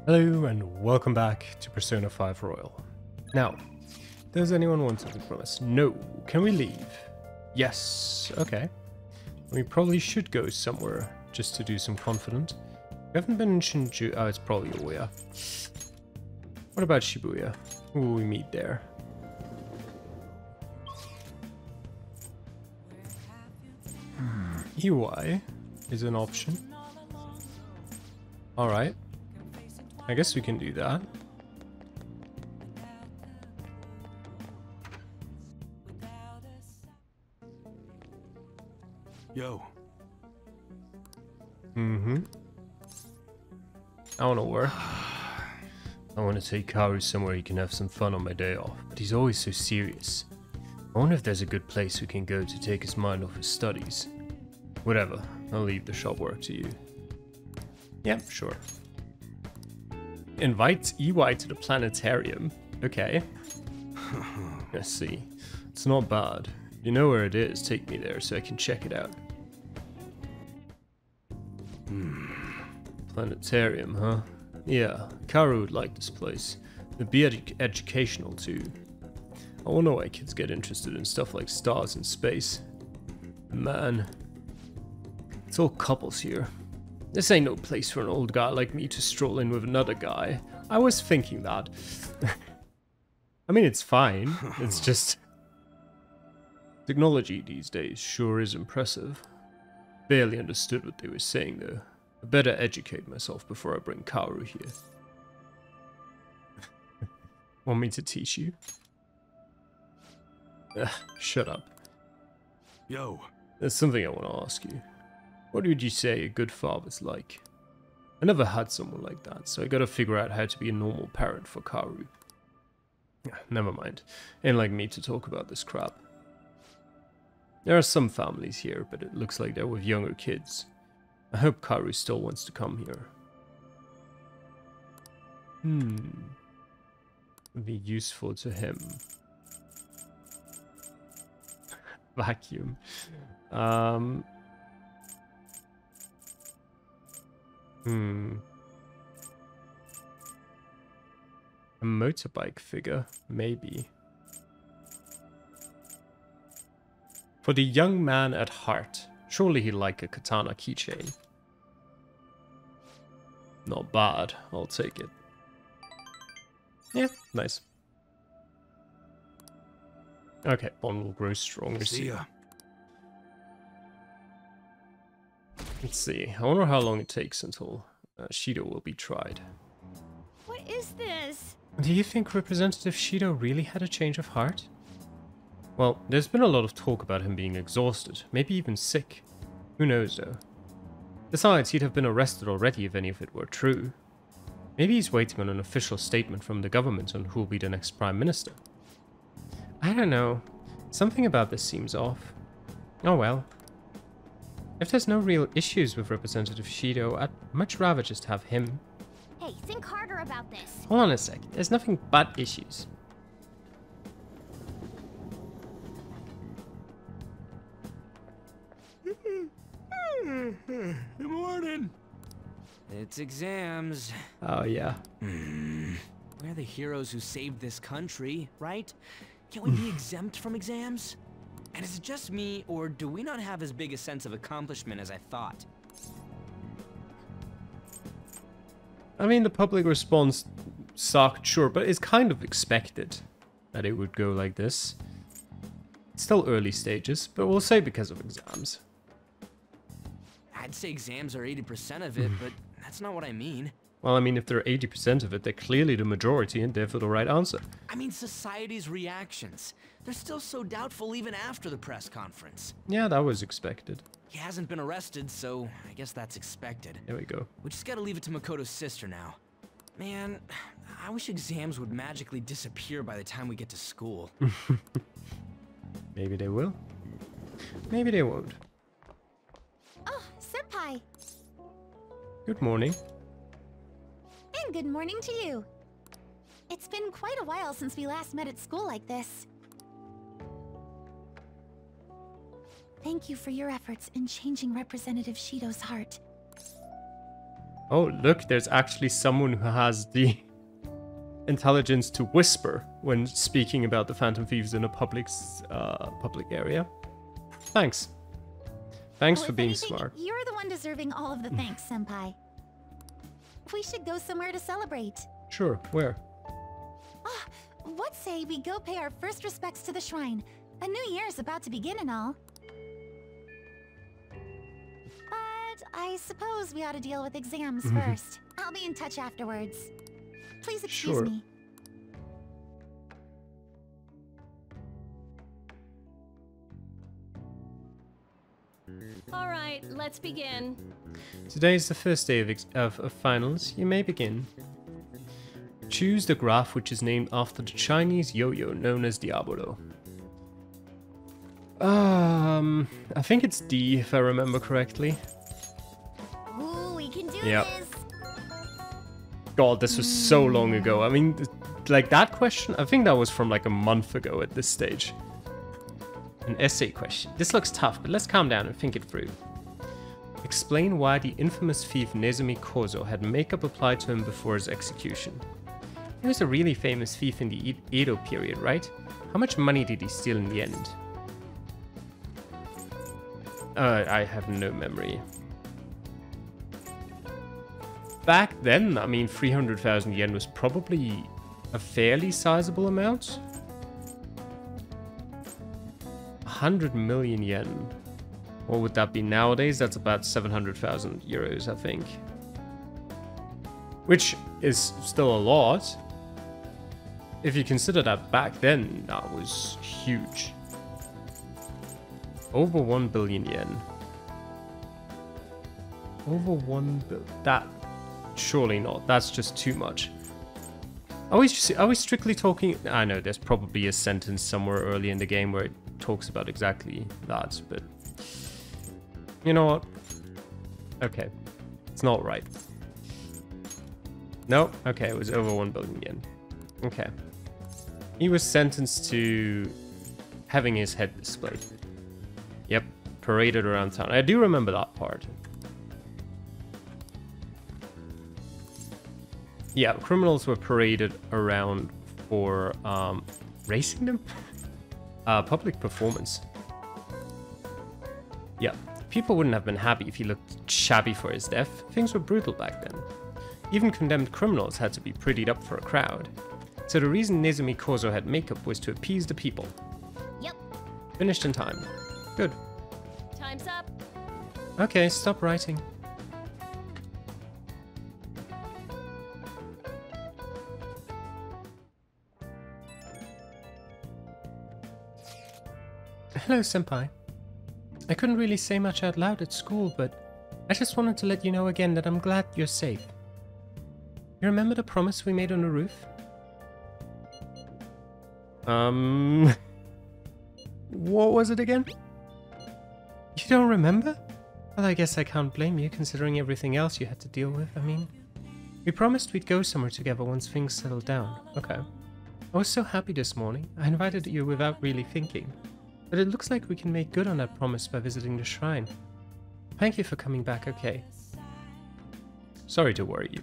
Hello and welcome back to Persona 5 Royal. Now, does anyone want something from us? No. Can we leave? Yes. Okay. We probably should go somewhere just to do some confident. We haven't been in Shinjuku. Oh, it's probably Oya. What about Shibuya? Who will we meet there? EY is an option. Alright. I guess we can do that. Yo. I wanna work. I want to take Karu somewhere he can have some fun on my day off, but he's always so serious. I wonder if there's a good place we can go to take his mind off his studies. Whatever, I'll leave the shop work to you. Yep, sure. Invites EY to the planetarium. Okay. Let's see. It's not bad. You know where it is, take me there so I can check it out. Planetarium, huh? Yeah, Karu would like this place. It'd be educational too. I wonder why kids get interested in stuff like stars and space. Man, it's all couples here. This ain't no place for an old guy like me to stroll in with another guy. I was thinking that. I mean, it's fine. It's just... Technology these days sure is impressive. Barely understood what they were saying though. I better educate myself before I bring Karu here. Want me to teach you? Shut up. Yo. There's something I want to ask you. What would you say a good father's like? I never had someone like that, so I gotta figure out how to be a normal parent for Karu. Never mind. Ain't like me to talk about this crap. There are some families here, but it looks like they're with younger kids. I hope Karu still wants to come here. Would be useful to him. Vacuum. A motorbike figure, maybe. For the young man at heart. Surely he'd like a katana keychain. Not bad, I'll take it. Yeah, nice. Okay, bond will grow stronger. See ya. Let's see, I wonder how long it takes until Shido will be tried. What is this? Do you think Representative Shido really had a change of heart? Well, there's been a lot of talk about him being exhausted, maybe even sick. Who knows though? Besides, he'd have been arrested already if any of it were true. Maybe he's waiting on an official statement from the government on who will be the next Prime Minister. I don't know. Something about this seems off. Oh well. If there's no real issues with Representative Shido, I'd much rather just have him. Hey, think harder about this. Hold on a sec. There's nothing but issues. Good morning. It's exams. Oh yeah. We're the heroes who saved this country, right? Can't we be exempt from exams? And is it just me, or do we not have as big a sense of accomplishment as I thought? I mean, the public response sucked, sure, but it's kind of expected that it would go like this. It's still early stages, but we'll say because of exams. I'd say exams are 80% of it, but that's not what I mean. Well, I mean, if they're 80% of it, they're clearly the majority and therefore the right answer. I mean society's reactions. They're still so doubtful even after the press conference. Yeah, that was expected. He hasn't been arrested, so I guess that's expected. There we go. We just gotta leave it to Makoto's sister now. Man, I wish exams would magically disappear by the time we get to school. Maybe they will. Maybe they won't. Oh, Senpai. Good morning. And good morning to you. It's been quite a while since we last met at school like this. Thank you for your efforts in changing Representative Shido's heart. Oh, look, there's actually someone who has the intelligence to whisper when speaking about the Phantom Thieves in a public area. Thanks. Thanks Well, for if being anything, smart. You're the one deserving all of the thanks, Senpai. We should go somewhere to celebrate. Sure, where? Ah, what say we go pay our first respects to the shrine? A new year's about to begin and all. But I suppose we ought to deal with exams first. I'll be in touch afterwards. Please excuse Sure. me. All right, let's begin. Today is the first day of finals. You may begin. Choose the graph which is named after the Chinese yo-yo known as Diabolo. I think it's D if I remember correctly. Ooh, we can do Yep. this. God, this was so long ago. I mean, like that question, I think that was from like a month ago at this stage. An essay question. This looks tough, but let's calm down and think it through. Explain why the infamous thief Nezumi Kozo had makeup applied to him before his execution. He was a really famous thief in the Edo period, right? How much money did he steal in the end? I have no memory. Back then, I mean, 300,000 yen was probably a fairly sizable amount. 100 million yen. What would that be nowadays? That's about 700,000 euros, I think. Which is still a lot. If you consider that back then, that was huge. Over 1 billion yen. Over 1 billion. That, surely not. That's just too much. Are we strictly talking? I know there's probably a sentence somewhere early in the game where it talks about exactly that, but you know what? Okay, it's not right. No, okay, it was over 1 billion yen. Okay. He was sentenced to having his head displayed. Yep, paraded around town. I do remember that part. Yeah, criminals were paraded around for racing them? Public performance. Yeah, people wouldn't have been happy if he looked shabby for his death. Things were brutal back then. Even condemned criminals had to be prettied up for a crowd. So the reason Nezumi Kozo had makeup was to appease the people. Yep. Finished in time. Good. Time's up. Okay, stop writing. Hello, Senpai. I couldn't really say much out loud at school, but I just wanted to let you know again that I'm glad you're safe. You remember the promise we made on the roof? What was it again? You don't remember? Well, I guess I can't blame you, considering everything else you had to deal with. I mean, we promised we'd go somewhere together once things settled down. Okay. I was so happy this morning. I invited you without really thinking. But it looks like we can make good on that promise by visiting the shrine. Thank you for coming back, okay? Sorry to worry you.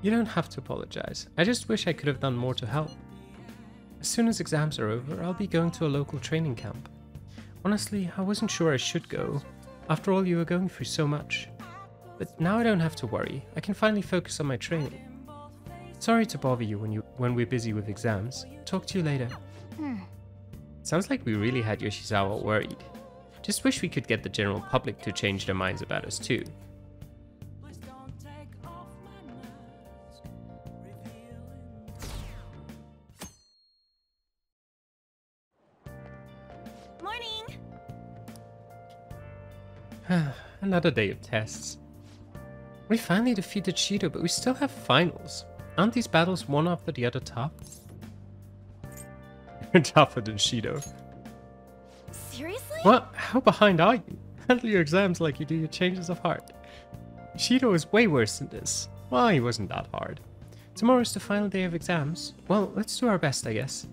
You don't have to apologize. I just wish I could have done more to help. As soon as exams are over, I'll be going to a local training camp. Honestly, I wasn't sure I should go. After all, you were going through so much. But now I don't have to worry. I can finally focus on my training. Sorry to bother you when we're busy with exams. Talk to you later. Sounds like we really had Yoshizawa worried. Just wish we could get the general public to change their minds about us too. Morning. Another day of tests. We finally defeated Shido, but we still have finals. Aren't these battles one after the other tough? You're tougher than Shido. Seriously? What? How behind are you? Handle your exams like you do your changes of heart. Shido is way worse than this. Well, he wasn't that hard. Tomorrow's the final day of exams. Well, let's do our best, I guess.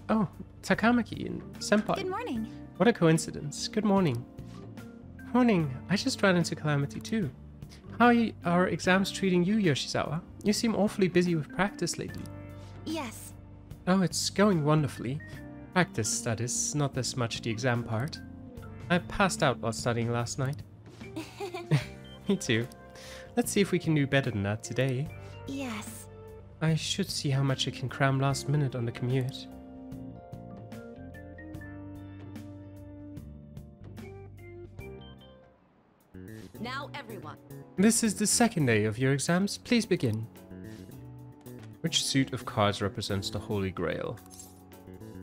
Oh, Takamaki and Senpai. Good morning. What a coincidence. Good morning. morning. I just ran into Calamity too. How are exams treating you, Yoshizawa? You seem awfully busy with practice lately. Yes. Oh, it's going wonderfully. Practice, that is, not as much the exam part. I passed out while studying last night. Me too. Let's see if we can do better than that today. Yes. I should see how much I can cram last minute on the commute. Now everyone. This is the second day of your exams. Please begin. Which suit of cards represents the Holy Grail?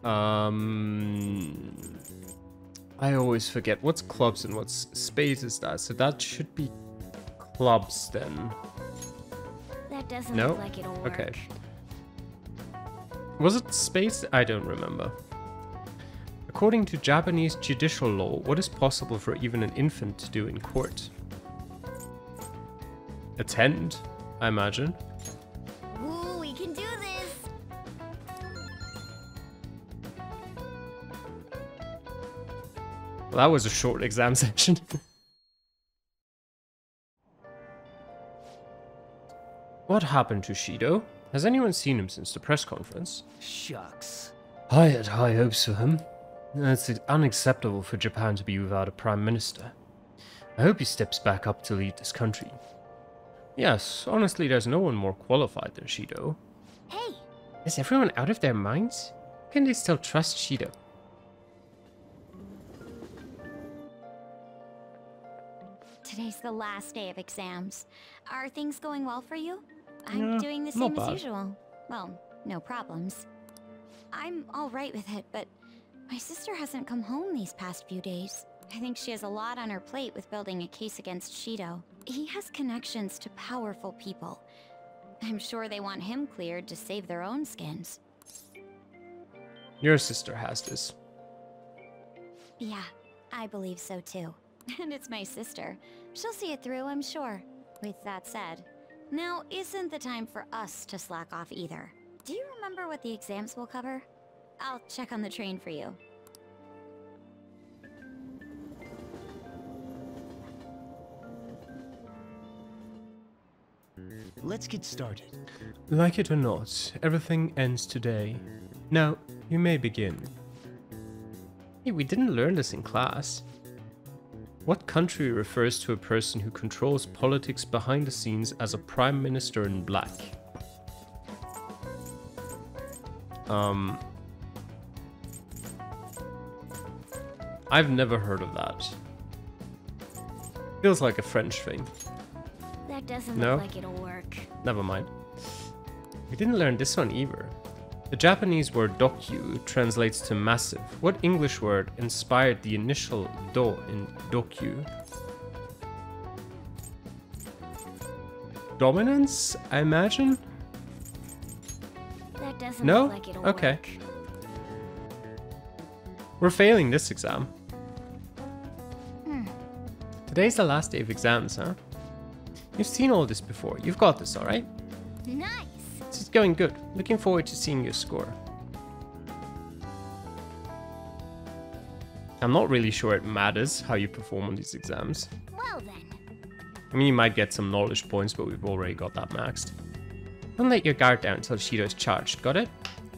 I always forget what's clubs and what's spades is that. So that should be clubs then. That doesn't No? look like it'll work. Okay. Was it spades? I don't remember. According to Japanese judicial law, what is possible for even an infant to do in court? Attend, I imagine. Ooh, we can do this. Well, that was a short exam session. What happened to Shido? Has anyone seen him since the press conference? Shucks. I had high hopes for him. It's unacceptable for Japan to be without a prime minister. I hope he steps back up to lead this country. Yes, honestly, there's no one more qualified than Shido. Hey, Is everyone out of their minds? How can they still trust Shido? today's the last day of exams. Are things going well for you? I'm Yeah, doing the not same as bad. usual. Well, no problems. I'm all right with it, but my sister hasn't come home these past few days. I think she has a lot on her plate with building a case against Shido. He has connections to powerful people. I'm sure they want him cleared to save their own skins. Your sister has this. Yeah, I believe so too. And it's my sister. She'll see it through, I'm sure. With that said, now isn't the time for us to slack off either. Do you remember what the exams will cover? I'll check on the train for you. Let's get started. Like it or not, everything ends today. Now, you may begin. Hey, we didn't learn this in class. What country refers to a person who controls politics behind the scenes as a prime minister in black? I've never heard of that. Feels like a French thing. That doesn't No? look like it'll work. Never mind. We didn't learn this one either. The Japanese word dokyu translates to massive. What English word inspired the initial do in dokyu? Dominance, I imagine? That doesn't No? look like it'll Okay. work. We're failing this exam. Hmm. Today's the last day of exams, huh? You've seen all this before. You've got this, alright? Nice! This is going good. Looking forward to seeing your score. I'm not really sure it matters how you perform on these exams. Well then. I mean, you might get some knowledge points, but we've already got that maxed. Don't let your guard down until Shido's charged, got it?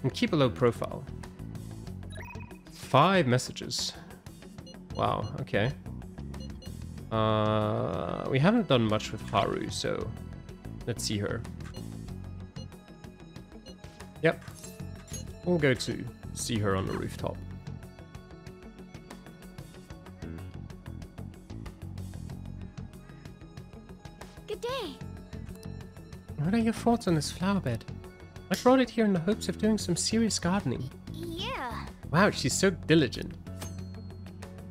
And keep a low profile. 5 messages. Wow, okay. We haven't done much with Haru, so let's see her. Yep. We'll go to see her on the rooftop. Good day. What are your thoughts on this flower bed? I brought it here in the hopes of doing some serious gardening. Yeah. Wow, she's so diligent.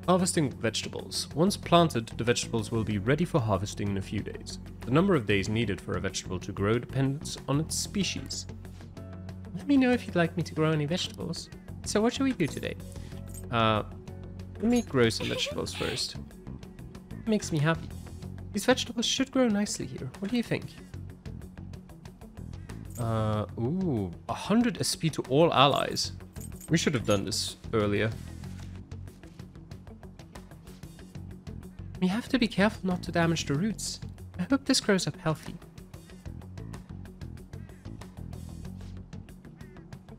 Harvesting vegetables. Once planted, the vegetables will be ready for harvesting in a few days. The number of days needed for a vegetable to grow depends on its species. Let me know if you'd like me to grow any vegetables. So what should we do today? Let me grow some vegetables first. It makes me happy. These vegetables should grow nicely here. What do you think? Ooh, 100 SP to all allies. We should have done this earlier. We have to be careful not to damage the roots. I hope this grows up healthy.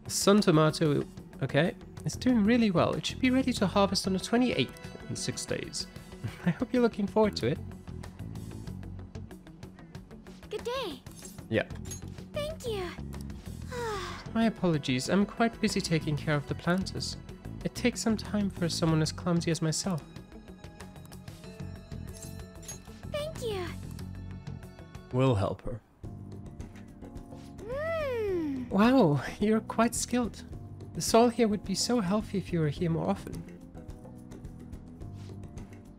The sun tomato, okay, it's doing really well. It should be ready to harvest on the 28th in 6 days. I hope you're looking forward to it. Good day. Yeah. Thank you. My apologies, I'm quite busy taking care of the planters. It takes some time for someone as clumsy as myself. Thank you. We'll help her. Mmm. Wow, you're quite skilled. The soil here would be so healthy if you were here more often.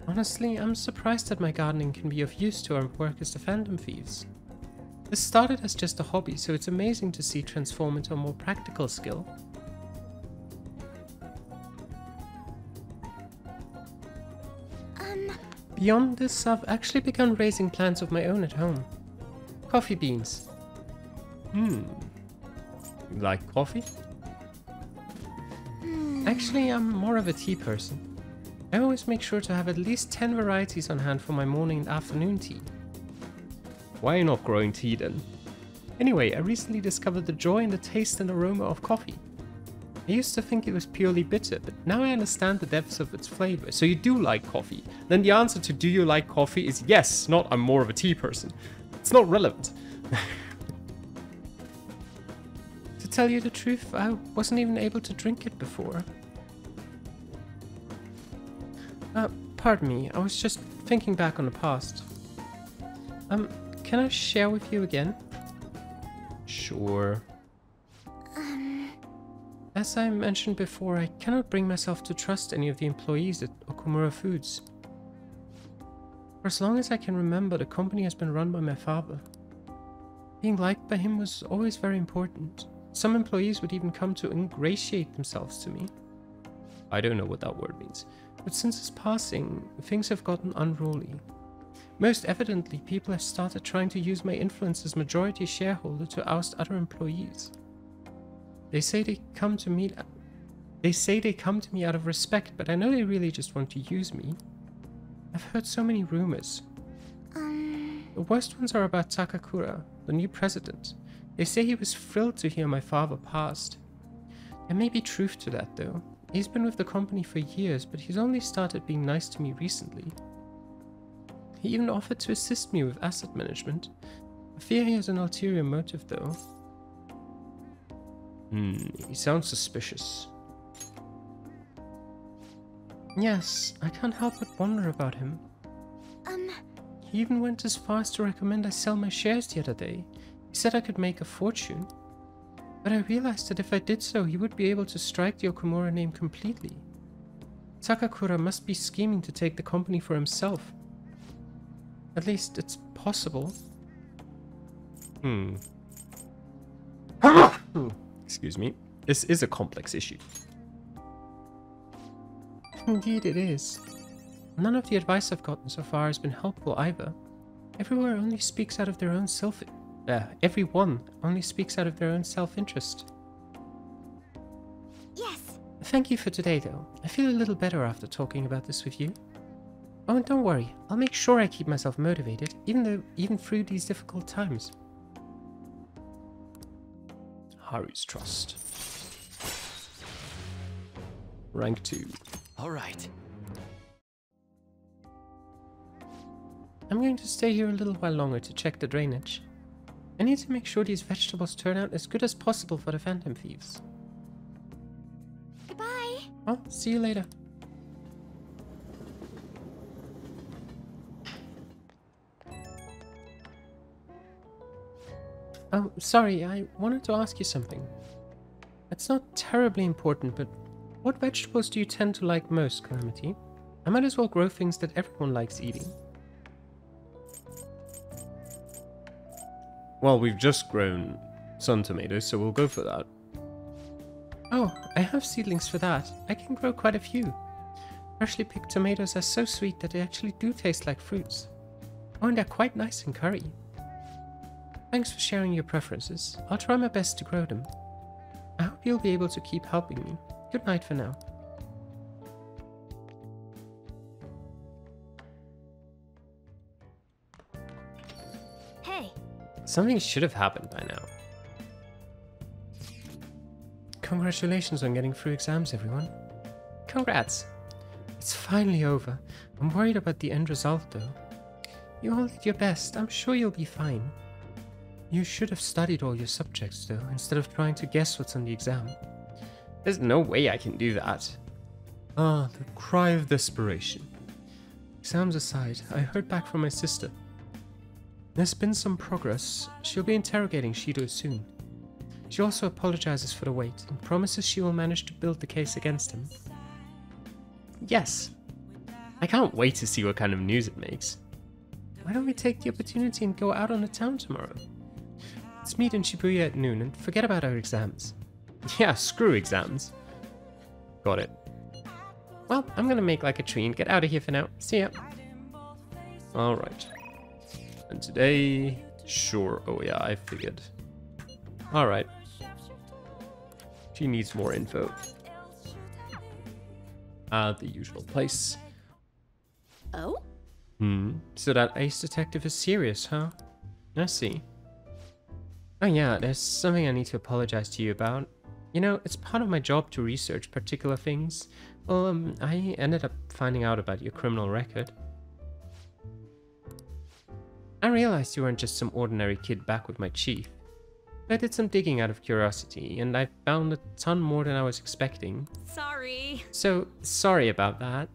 Honestly, I'm surprised that my gardening can be of use to our work as the Phantom Thieves. This started as just a hobby, so it's amazing to see it transform into a more practical skill. Beyond this, I've actually begun raising plants of my own at home. Coffee beans. You like coffee? Actually, I'm more of a tea person. I always make sure to have at least 10 varieties on hand for my morning and afternoon tea. Why are you not growing tea then? Anyway, I recently discovered the joy in the taste and aroma of coffee. I used to think it was purely bitter, but now I understand the depths of its flavor. So you do like coffee? Then the answer to do you like coffee is yes, not I'm more of a tea person. It's not relevant. To tell you the truth, I wasn't even able to drink it before. Pardon me, I was just thinking back on the past. Can I share with you again? Sure. As I mentioned before, I cannot bring myself to trust any of the employees at Okumura Foods. For as long as I can remember, the company has been run by my father. Being liked by him was always very important. Some employees would even come to ingratiate themselves to me. I don't know what that word means. But since his passing, things have gotten unruly. Most evidently, people have started trying to use my influence as majority shareholder to oust other employees. They say they come to me out of respect, but I know they really just want to use me. I've heard so many rumors. The worst ones are about Takakura, the new president. They say he was thrilled to hear my father passed. There may be truth to that though. He's been with the company for years, but he's only started being nice to me recently. He even offered to assist me with asset management. I fear he has an ulterior motive though. He sounds suspicious. Yes, I can't help but wonder about him. He even went as far as to recommend I sell my shares the other day. He said I could make a fortune. But I realized that if I did so, he would be able to strike the Okumura name completely. Takakura must be scheming to take the company for himself. At least it's possible. Excuse me. This is a complex issue. Indeed it is. None of the advice I've gotten so far has been helpful either. Everyone only speaks out of their own self-interest. Yes. Thank you for today though. I feel a little better after talking about this with you. Oh, and don't worry, I'll make sure I keep myself motivated, even through these difficult times. Haru's trust. Rank 2. All right. I'm going to stay here a little while longer to check the drainage. I need to make sure these vegetables turn out as good as possible for the Phantom Thieves. Goodbye. Well, see you later. Oh, sorry, I wanted to ask you something. It's not terribly important, but what vegetables do you tend to like most, Calamity? I might as well grow things that everyone likes eating. Well, we've just grown sun tomatoes, so we'll go for that. Oh, I have seedlings for that. I can grow quite a few. Freshly picked tomatoes are so sweet that they actually do taste like fruits. Oh, and they're quite nice in curry. Thanks for sharing your preferences. I'll try my best to grow them. I hope you'll be able to keep helping me. Good night for now. Something should have happened by now. Congratulations on getting through exams, everyone. Congrats. It's finally over. I'm worried about the end result, though. You all did your best. I'm sure you'll be fine. You should have studied all your subjects, though, instead of trying to guess what's on the exam. There's no way I can do that. Ah, the cry of desperation. Exams aside, I heard back from my sister. There's been some progress. She'll be interrogating Shido soon. She also apologizes for the wait and promises she will manage to build the case against him. Yes. I can't wait to see what kind of news it makes. Why don't we take the opportunity and go out on the town tomorrow? Let's meet in Shibuya at noon and forget about our exams. Yeah, screw exams. Got it. Well, I'm gonna make like a tree and get out of here for now. See ya. Alright. And today... Sure, oh yeah, I figured. Alright. She needs more info. The usual place. Oh? So that ace detective is serious, huh? I see. Oh yeah, there's something I need to apologize to you about. You know, it's part of my job to research particular things. Well, I ended up finding out about your criminal record. I realized you weren't just some ordinary kid back with my chief. I did some digging out of curiosity, and I found a ton more than I was expecting. Sorry. So, sorry about that.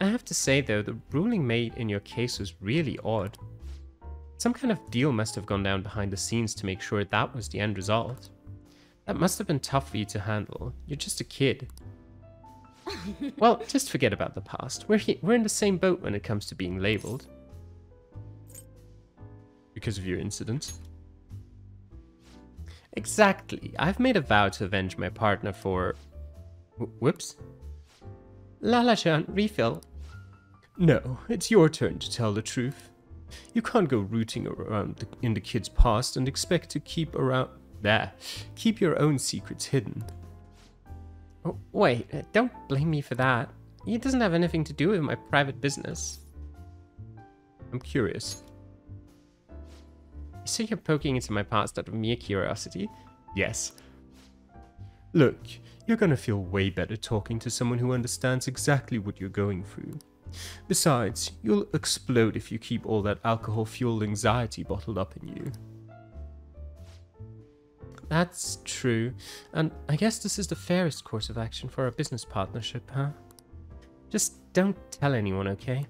I have to say though, the ruling made in your case was really odd. Some kind of deal must have gone down behind the scenes to make sure that was the end result. That must have been tough for you to handle. You're just a kid. Well, just forget about the past. We're in the same boat when it comes to being labeled. Because of your incident. Exactly. I've made a vow to avenge my partner for... Whoops. Lala-chan, refill. No, it's your turn to tell the truth. You can't go rooting around in the kid's past and expect to keep your own secrets hidden. Oh, wait, don't blame me for that. It doesn't have anything to do with my private business. I'm curious. So you're poking into my past out of mere curiosity? Yes. Look, you're gonna feel way better talking to someone who understands exactly what you're going through. Besides, you'll explode if you keep all that alcohol-fueled anxiety bottled up in you. That's true, and I guess this is the fairest course of action for our business partnership, huh? Just don't tell anyone, okay?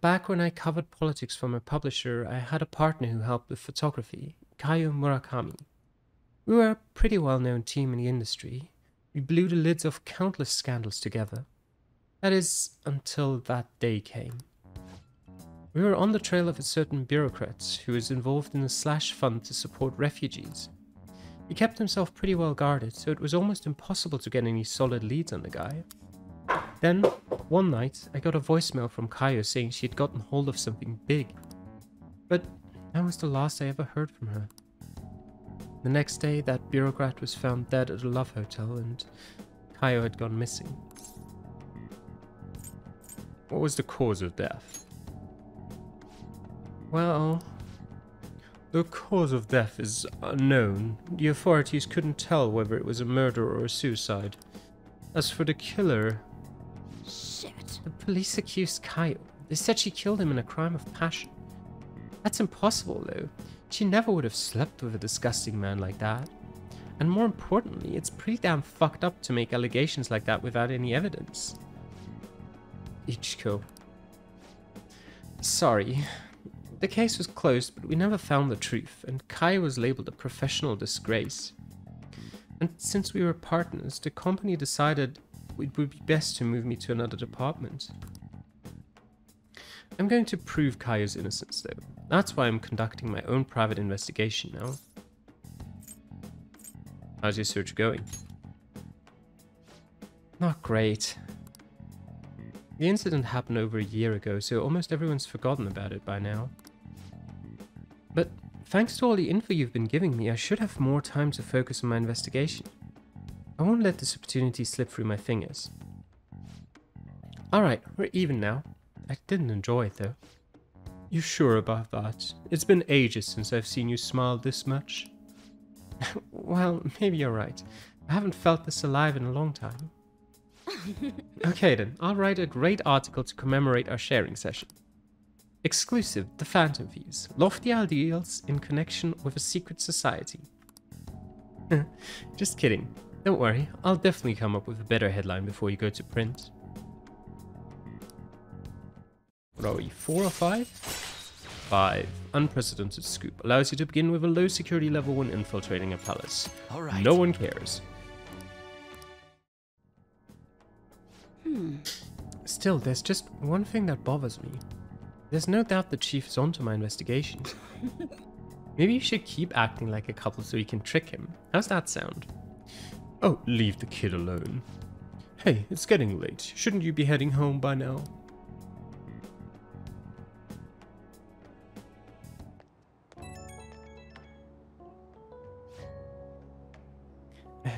Back when I covered politics for my publisher, I had a partner who helped with photography, Kaio Murakami. We were a pretty well-known team in the industry. We blew the lids off countless scandals together. That is, until that day came. We were on the trail of a certain bureaucrat who was involved in a slash fund to support refugees. He kept himself pretty well guarded, so it was almost impossible to get any solid leads on the guy. Then, one night, I got a voicemail from Kaio saying she had gotten hold of something big. But that was the last I ever heard from her. The next day, that bureaucrat was found dead at a love hotel and Kaio had gone missing. What was the cause of death? Well, the cause of death is unknown. The authorities couldn't tell whether it was a murder or a suicide. As for the killer... Shit. The police accused Kaio. They said she killed him in a crime of passion. That's impossible, though. She never would have slept with a disgusting man like that. And more importantly, it's pretty damn fucked up to make allegations like that without any evidence. Ichiko. Sorry. The case was closed, but we never found the truth, and Kaio was labeled a professional disgrace. And since we were partners, the company decided it would be best to move me to another department. I'm going to prove Kaio's innocence, though. That's why I'm conducting my own private investigation now. How's your search going? Not great. The incident happened over a year ago, so almost everyone's forgotten about it by now. But thanks to all the info you've been giving me, I should have more time to focus on my investigation. I won't let this opportunity slip through my fingers. Alright, we're even now. I didn't enjoy it though. You sure about that? It's been ages since I've seen you smile this much. Well, maybe you're right. I haven't felt this alive in a long time. Okay then, I'll write a great article to commemorate our sharing session. Exclusive, the Phantom Thieves. Lofty ideals in connection with a secret society. Just kidding. Don't worry, I'll definitely come up with a better headline before you go to print. What are we, 4 or 5? 5. Unprecedented scoop. Allows you to begin with a low security level when infiltrating a palace. All right. No one cares. Still, there's just one thing that bothers me. There's no doubt the chief is onto my investigation. Maybe you should keep acting like a couple so you can trick him. How's that sound? Oh, leave the kid alone. Hey, it's getting late. Shouldn't you be heading home by now?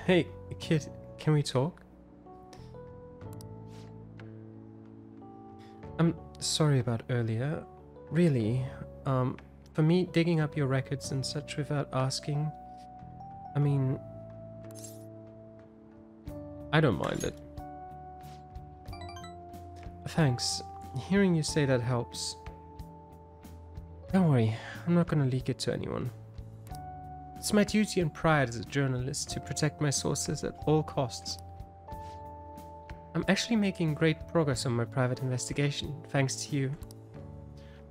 Hey, kid, can we talk? I'm sorry about earlier. Really, for me digging up your records and such without asking, I mean, I don't mind it. Thanks. Hearing you say that helps. Don't worry, I'm not gonna leak it to anyone. It's my duty and pride as a journalist to protect my sources at all costs. I'm actually making great progress on my private investigation, thanks to you.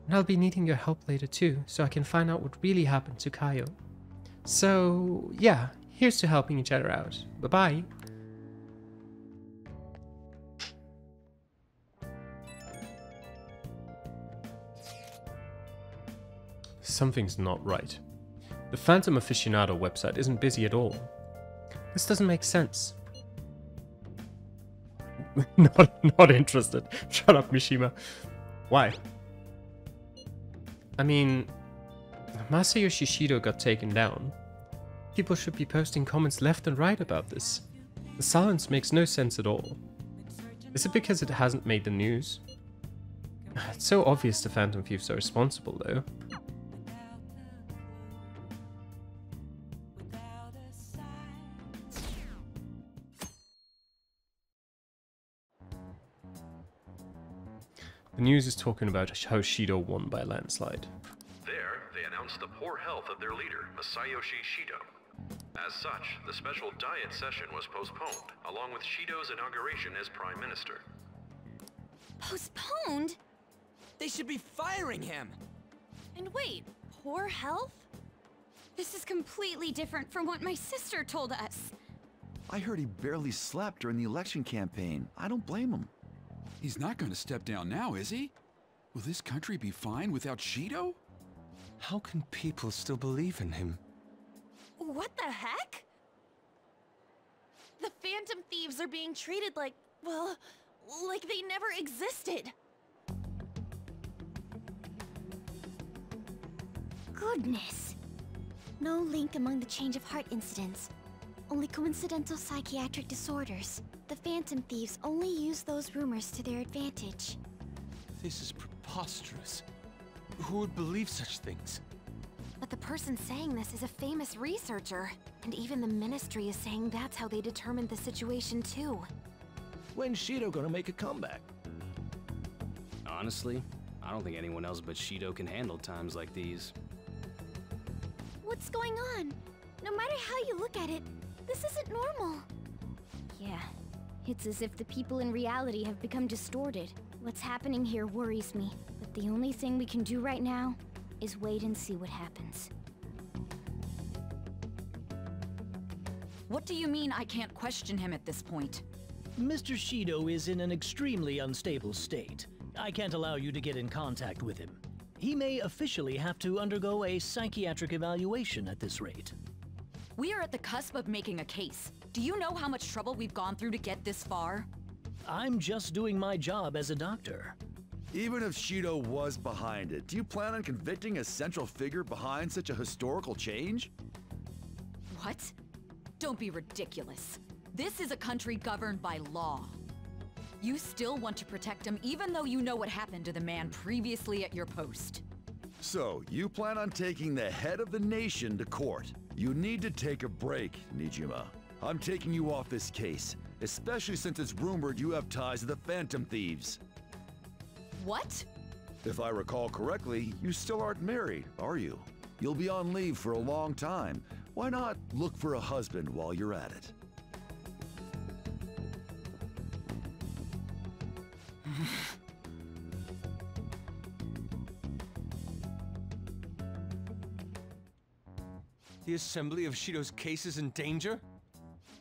And I'll be needing your help later too, so I can find out what really happened to Kaio. So, yeah, here's to helping each other out. Bye-bye. Something's not right. The Phantom Aficionado website isn't busy at all. This doesn't make sense. Not interested. Shut up, Mishima. Why? I mean, Masayoshi Shido got taken down. People should be posting comments left and right about this. The silence makes no sense at all. Is it because it hasn't made the news? It's so obvious the Phantom Thieves are responsible, though. The news is talking about how Shido won by a landslide. There, they announced the poor health of their leader, Masayoshi Shido. As such, the special diet session was postponed, along with Shido's inauguration as Prime Minister. Postponed? They should be firing him. And wait, poor health? This is completely different from what my sister told us. I heard he barely slept during the election campaign. I don't blame him. He's not going to step down now, is he? Will this country be fine without Shido? How can people still believe in him? What the heck? The Phantom Thieves are being treated like, well, like they never existed. Goodness. No link among the change of heart incidents. Only coincidental psychiatric disorders. The Phantom Thieves only use those rumors to their advantage. This is preposterous. Who would believe such things? But the person saying this is a famous researcher. And even the Ministry is saying that's how they determined the situation too. When's Shido gonna make a comeback? Honestly, I don't think anyone else but Shido can handle times like these. What's going on? No matter how you look at it, this isn't normal. Yeah, it's as if the people in reality have become distorted. What's happening here worries me, but the only thing we can do right now is wait and see what happens. What do you mean I can't question him at this point? Mr. Shido is in an extremely unstable state. I can't allow you to get in contact with him. He may officially have to undergo a psychiatric evaluation at this rate. We are at the cusp of making a case. Do you know how much trouble we've gone through to get this far? I'm just doing my job as a doctor. Even if Shido was behind it, do you plan on convicting a central figure behind such a historical change? What? Don't be ridiculous. This is a country governed by law. You still want to protect him even though you know what happened to the man previously at your post. So, you plan on taking the head of the nation to court. You need to take a break, Nijima. I'm taking you off this case, especially since it's rumored you have ties to the Phantom Thieves. What? If I recall correctly, you still aren't married, are you? You'll be on leave for a long time. Why not look for a husband while you're at it? The Assembly of Shido's case is in danger?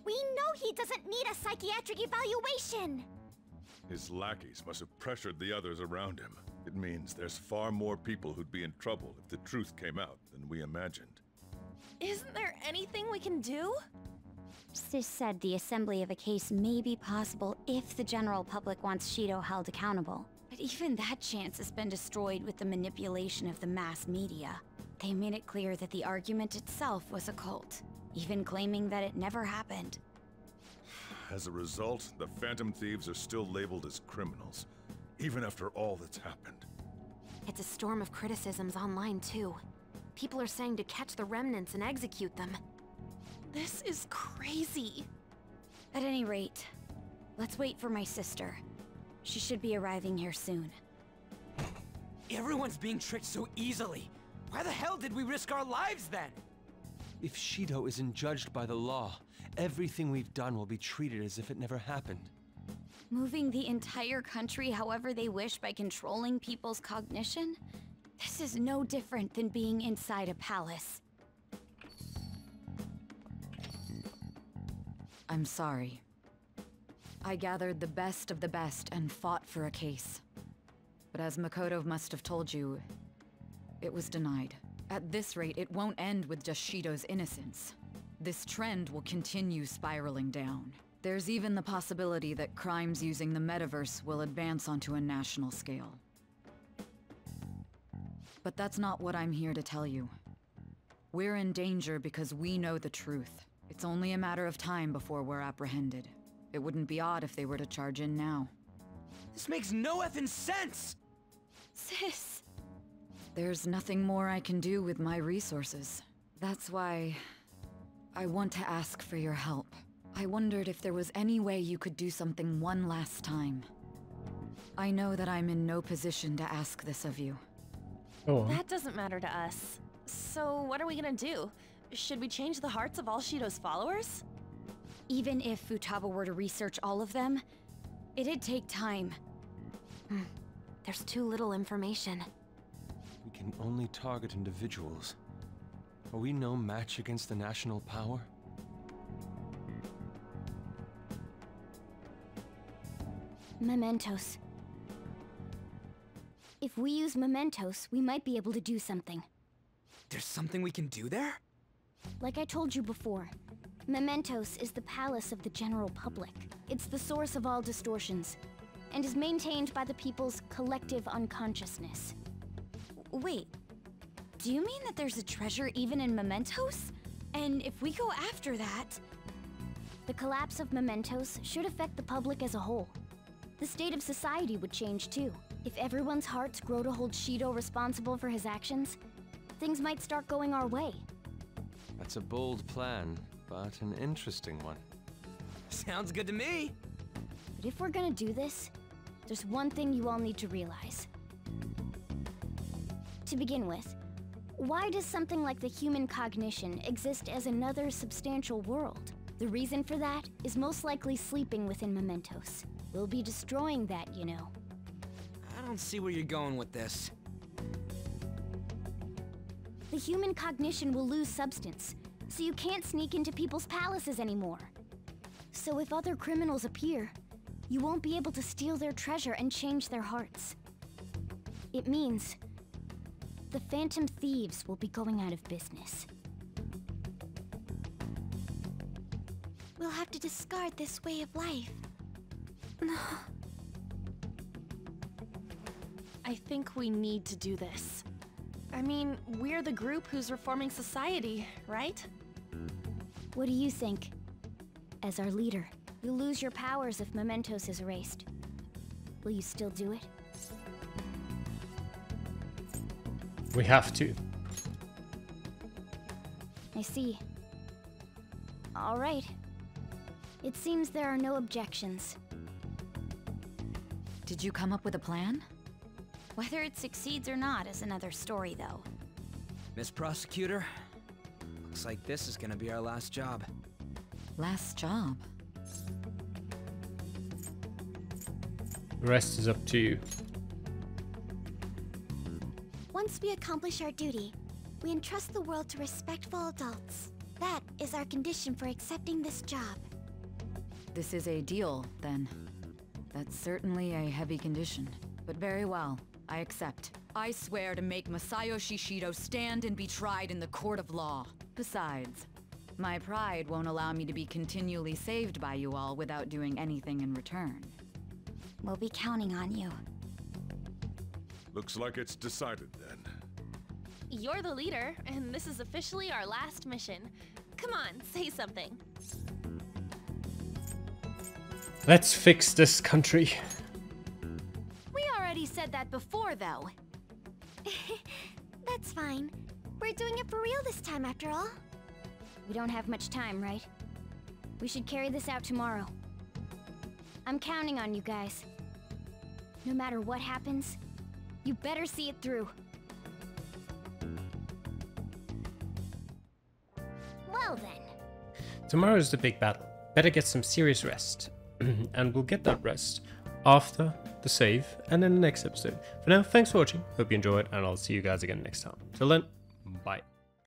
We know he doesn't need a psychiatric evaluation! His lackeys must have pressured the others around him. It means there's far more people who'd be in trouble if the truth came out than we imagined. Isn't there anything we can do? Sis said the assembly of a case may be possible if the general public wants Shido held accountable. But even that chance has been destroyed with the manipulation of the mass media. They made it clear that the argument itself was a cult, even claiming that it never happened. As a result, the Phantom Thieves are still labeled as criminals, even after all that's happened. It's a storm of criticisms online, too. People are saying to catch the remnants and execute them. This is crazy. At any rate, let's wait for my sister. She should be arriving here soon. Everyone's being tricked so easily. Why the hell did we risk our lives then? If Shido isn't judged by the law, everything we've done will be treated as if it never happened. Moving the entire country however they wish by controlling people's cognition? This is no different than being inside a palace. I'm sorry. I gathered the best of the best and fought for a case. But as Makoto must have told you, it was denied. At this rate, it won't end with just Shido's innocence. This trend will continue spiraling down. There's even the possibility that crimes using the metaverse will advance onto a national scale. But that's not what I'm here to tell you. We're in danger because we know the truth. It's only a matter of time before we're apprehended. It wouldn't be odd if they were to charge in now. This makes no effing sense! Sis! There's nothing more I can do with my resources. That's why I want to ask for your help. I wondered if there was any way you could do something one last time. I know that I'm in no position to ask this of you. Go on. That doesn't matter to us. So what are we gonna do? Should we change the hearts of all Shido's followers? Even if Futaba were to research all of them, it'd take time. There's too little information. We can only target individuals. Are we no match against the national power? Mementos. If we use mementos, we might be able to do something. There's something we can do there? Like I told you before, mementos is the palace of the general public. It's the source of all distortions, and is maintained by the people's collective unconsciousness. Wait, do you mean that there's a treasure even in mementos? And if we go after that... The collapse of mementos should affect the public as a whole. The state of society would change too. If everyone's hearts grow to hold Shido responsible for his actions, things might start going our way. That's a bold plan, but an interesting one. Sounds good to me! But if we're gonna do this, there's one thing you all need to realize. To begin with, why does something like the human cognition exist as another substantial world? The reason for that is most likely sleeping within mementos. We'll be destroying that, you know. I don't see where you're going with this. The human cognition will lose substance, so you can't sneak into people's palaces anymore. So if other criminals appear, you won't be able to steal their treasure and change their hearts. It means the Phantom Thieves will be going out of business. We'll have to discard this way of life. I think we need to do this. I mean, we're the group who's reforming society, right? What do you think? As our leader, you'll lose your powers if mementos is erased. Will you still do it? We have to. I see. All right. It seems there are no objections. Did you come up with a plan? Whether it succeeds or not is another story, though. Miss Prosecutor, looks like this is gonna be our last job. Last job? The rest is up to you. Once we accomplish our duty, we entrust the world to respectful adults. That is our condition for accepting this job. This is a deal, then. That's certainly a heavy condition. But very well, I accept. I swear to make Masayoshi Shido stand and be tried in the court of law. Besides, my pride won't allow me to be continually saved by you all without doing anything in return. We'll be counting on you. Looks like it's decided then. You're the leader, and this is officially our last mission. Come on, say something. Let's fix this country. We already said that before, though. That's fine. We're doing it for real this time, after all. We don't have much time, right? We should carry this out tomorrow. I'm counting on you guys. No matter what happens, you better see it through. Well then. Tomorrow's the big battle. Better get some serious rest. And we'll get that rest after the save and in the next episode. For now, thanks for watching. Hope you enjoyed, and I'll see you guys again next time. Till then.